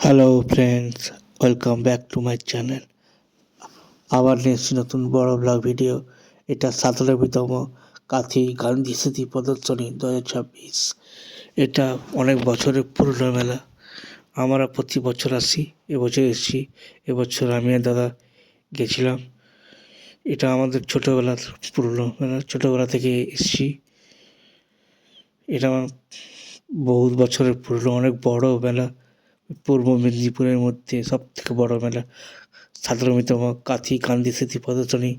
Hello friends, welcome back to my channel. আবার নিয়ে এসেছি নতুন বড় ব্লগ ভিডিও। এটা 17তম কাঁথি গান্ধী স্মৃতি প্রদর্শনী 2026। এটা অনেক বছরের পুরনো মেলা। আমরা প্রতি বছর আসি, এবছর এসেছি। এবছর আমি আর দাদা গেছিলাম। এটা আমাদের ছোটোবেলার পুরনো মেলা, ছোটোবেলা থেকে এসেছি। এটা আমার বহুত বছরের পুরনো, অনেক বড় মেলা। পূর্ব মেদিনীপুরের মধ্যে সবথেকে বড় মেলা, 17তম কাঁথি গান্ধী স্মৃতি প্রদর্শনী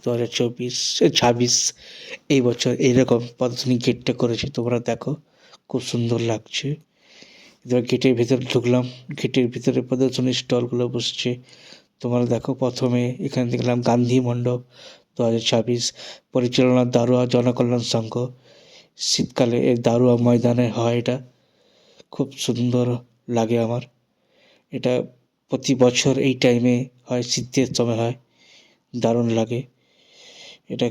2026। এই বছর এইরকম প্রদর্শনী গেটটা করেছে, তোমরা দেখো খুব সুন্দর লাগছে। এবার গেটের ভিতরে ঢুকলাম, গেটের ভিতরে প্রদর্শনীর স্টলগুলো বসছে। তোমরা দেখো, প্রথমে এখানে দেখলাম গান্ধী মণ্ডপ 2026, পরিচালনা দারুয়া জনকল্যাণ সংঘ। শীতকালে এই দারুয়া ময়দানে হয় এটা, খুব সুন্দর লাগে আমার। এটা প্রতি বছর এই টাইমে হয়, শীতের সময় হয়, দারুণ লাগে। এটা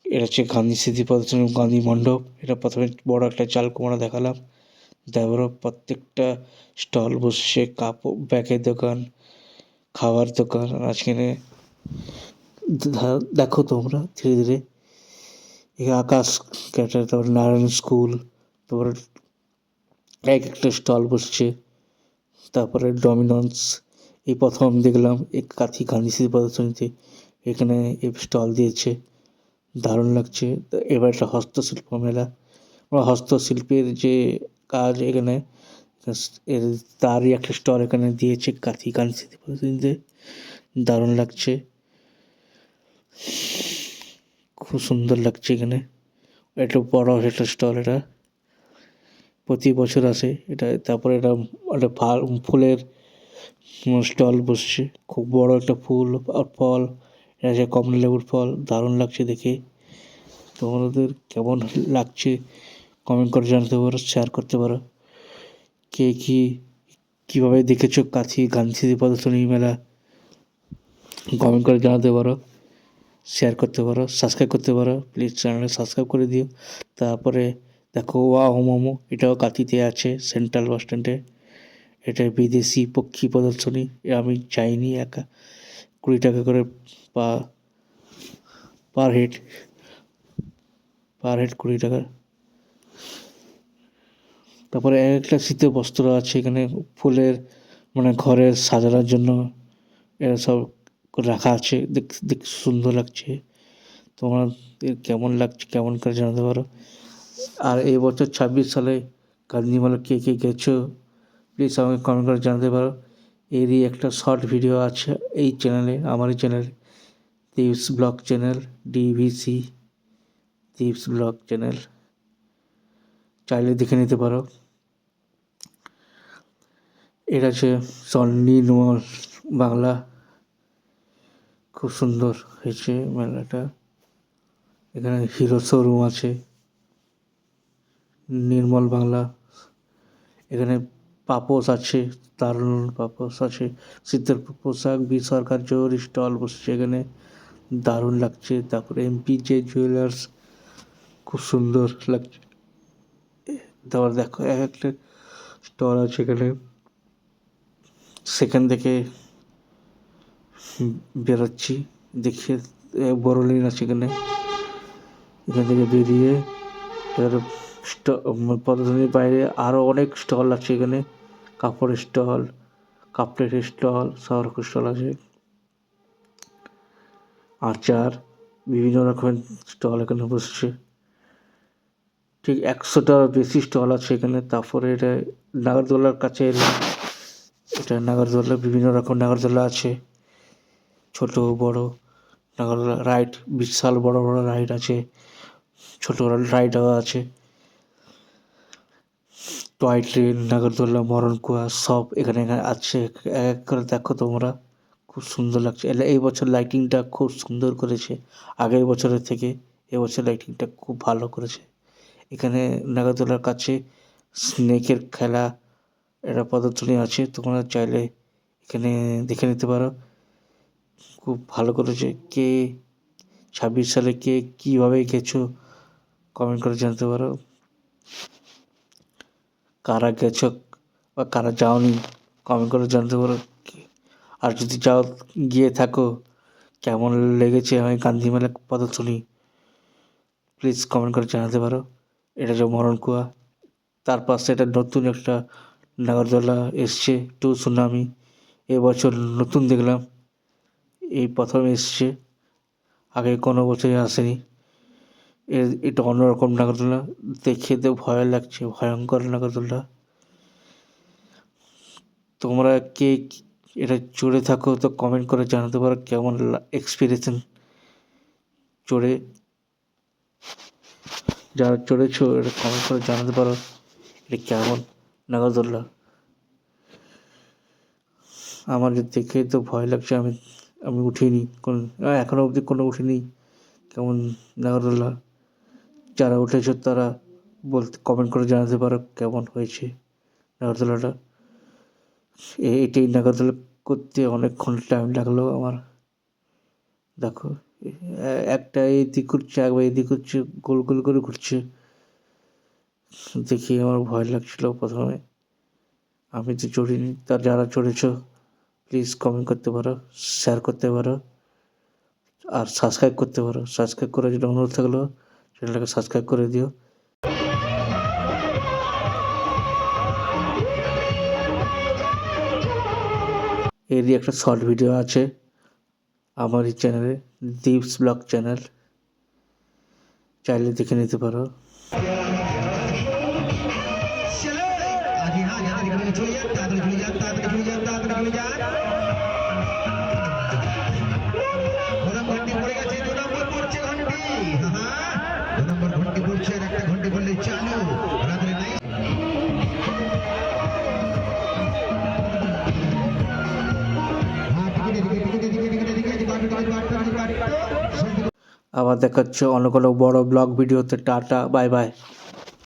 এটা হচ্ছে গান্ধী স্মৃতি প্রদর্শনী, গান্ধী মণ্ডপ। এটা প্রথমে বড় একটা চাল কুমড়া দেখালাম, তারপরে প্রত্যেকটা স্টল বসছে, কাপড় ব্যাগের দোকান, খাওয়ার দোকান। আজকে দেখো তোমরা ধীরে ধীরে এখানে আকাশ ক্যাটার, তারপর নারায়ণ স্কুল, তারপরে এক একটা স্টল বসছে। তারপরে ডমিনোস, এই প্রথম দেখলাম এই কাঁথি গান্ধী স্মৃতি প্রদর্শনীতে এখানে স্টল দিয়েছে, দারুণ লাগছে। এবার একটা হস্তশিল্প মেলা, হস্তশিল্পের যে কাজ এখানে, এর তারই একটা স্টল এখানে দিয়েছে কাঁথি গান্ধী স্মৃতি প্রদর্শনীতে, দারুণ লাগছে, খুব সুন্দর লাগছে এখানে। একটু বড় একটা স্টল, এটা প্রতি বছর আসে এটা। তারপরে এটা একটা ফুলের স্টল বসছে, খুব বড় একটা ফুল আর ফল, এটা হচ্ছে কমলা লেবুর ফল, দারুণ লাগছে দেখে। তোমাদের কেমন লাগছে কমেন্ট করে জানাতে পারো, শেয়ার করতে পারো। কে কীভাবে দেখেছো কাঁথি গান্ধী স্মৃতি প্রদর্শনী মেলা, কমেন্ট করে জানাতে পারো, শেয়ার করতে পারো, সাবস্ক্রাইব করতে পারো। প্লিজ চ্যানেলে সাবস্ক্রাইব করে দিও। তারপরে দেখো ওয়াও মোমো, এটাও কাঁথিতে আছে, সেন্ট্রাল বাস স্ট্যান্ডে। এটা বিদেশি পক্ষী প্রদর্শনী, আমি যাইনি একা। 20 টাকা করে পার হেড 20 টাকা। তারপরে একটা শীতের বস্ত্র আছে এখানে, ফুলের মানে ঘরে সাজানোর জন্য এরা সব রাখা আছে, দেখতে সুন্দর লাগছে। তোমাদের কেমন লাগছে কেমন করে জানাতে পারো। আর এই বছর 26 সালে গান্ধী মেলা কে গেছো, প্লিজ আমাকে কমেন্ট করে জানাতে পারো। এরই একটা শর্ট ভিডিও আছে এই চ্যানেলে, আমারই channel, tips blog channel, DVC tips blog channel, চাইলে দেখে নিতে পারো। এটা হচ্ছে নির্মল বাংলা, খুব সুন্দর হয়েছে মেলাটা। এখানে হিরো শোরুম আছে, নির্মল বাংলা। এখানে পাপোশ আছে, দারুণ পাপোশ আছে, শীতের পোশাক, সরকার জোর স্টল বসছে এখানে, দারুণ লাগছে। তারপরে MPJ জুয়েলার্স, খুব সুন্দর লাগছে। তারপর দেখো একটা স্টল আছে এখানে, সেখান থেকে বেরোচ্ছি, দেখে বড় লাইন আছে এখানে। এখান থেকে বেরিয়ে এবার প্রদর্শনীর বাইরে আরও অনেক স্টল আছে এখানে, কাপড়ের স্টল, কাপড়ের স্টল, সব রকম স্টল আছে, আচার, বিভিন্ন রকমের স্টল এখানে বসছে। ঠিক 100টার বেশি স্টল আছে এখানে। তারপরে এটা নাগরদোলার কাছে এলাম, এটা নাগরদোলা, বিভিন্ন রকম নাগরদোলা আছে, ছোট বড় নাগরদোলা রাইড, বিশাল বড় বড় রাইড আছে, ছোট রাইডও আছে, টয় ট্রেন, নাগরদোলা, মরণকুয়া, সব এখানে আছে। এক করে দেখো তোমরা, খুব সুন্দর লাগছে। এই বছর লাইটিংটা খুব সুন্দর করেছে আগের বছরের থেকে, এবছর লাইটিংটা খুব ভালো করেছে। এখানে নাগরদোলার কাছে স্নেকের খেলা, এটা প্রদর্শনী আছে, তোমরা চাইলে এখানে দেখে নিতে পারো, খুব ভালো করেছে। 26 সালে কীভাবে গেছো কমেন্ট করে জানতে পারো। কারা গেছো বা কারা যাওনি কমেন্ট করে জানাতে পারো। আর যদি যাও গিয়ে থাকো, কেমন লেগেছে আমি গান্ধী মেলা পদচারী, প্লিজ কমেন্ট করে জানাতে পারো। এটা যে মরণকুয়া, তার পাশে এটা নতুন একটা নাগরদোলা এসছে, টু সুনামি, এবছর নতুন দেখলাম, এই প্রথম এসছে, আগে কোনো বছরই আসেনি। এটা অন্যরকম নাগরদোলা, দেখে তো ভয় লাগছে, ভয়ঙ্কর নাগরদোলা। তোমরা কে এটা চড়ে থাকো তো কমেন্ট করে জানাতে পারো কেমন এক্সপিরিয়েন্স চড়ে। যারা চড়েছো এটা কমেন্ট করে জানাতে পারো এটা কেমন নাগরদোল্লা। আমার দেখে তো ভয় লাগছে, আমি উঠিনি এখনও অবধি কোনো উঠিনি। কেমন নাগরদোল্লা, যারা উঠেছো তারা কমেন্ট করে জানাতে পারো কেমন হয়েছে নাগরদোল্লাটা। এটাই নাগরদোল্লা করতে অনেকক্ষণ টাইম লাগলো আমার। দেখো একটা এদিক ঘুরছে, একবার এদিক ঘুরছে, গোল গোল করে ঘুরছে, দেখি আমার ভয় লাগছিল প্রথমে। আমি তো চড়িনি, তার যারা চড়েছ প্লিজ কমেন্ট করতে পারো, শেয়ার করতে পারো, আর সাবস্ক্রাইব করতে পারো। সাবস্ক্রাইব করার জন্য অনুরোধ থাকলো, চ্যানেলটাকে সাবস্ক্রাইব করে দিও। এরই একটা শর্ট ভিডিও আছে আমার এই চ্যানেলে, দীপস ব্লগ চ্যানেল, চাইলে দেখে নিতে পারো। আবার দেখা হচ্ছে অন্য কোনো বড় ব্লগ ভিডিওতে। Tata, bye bye.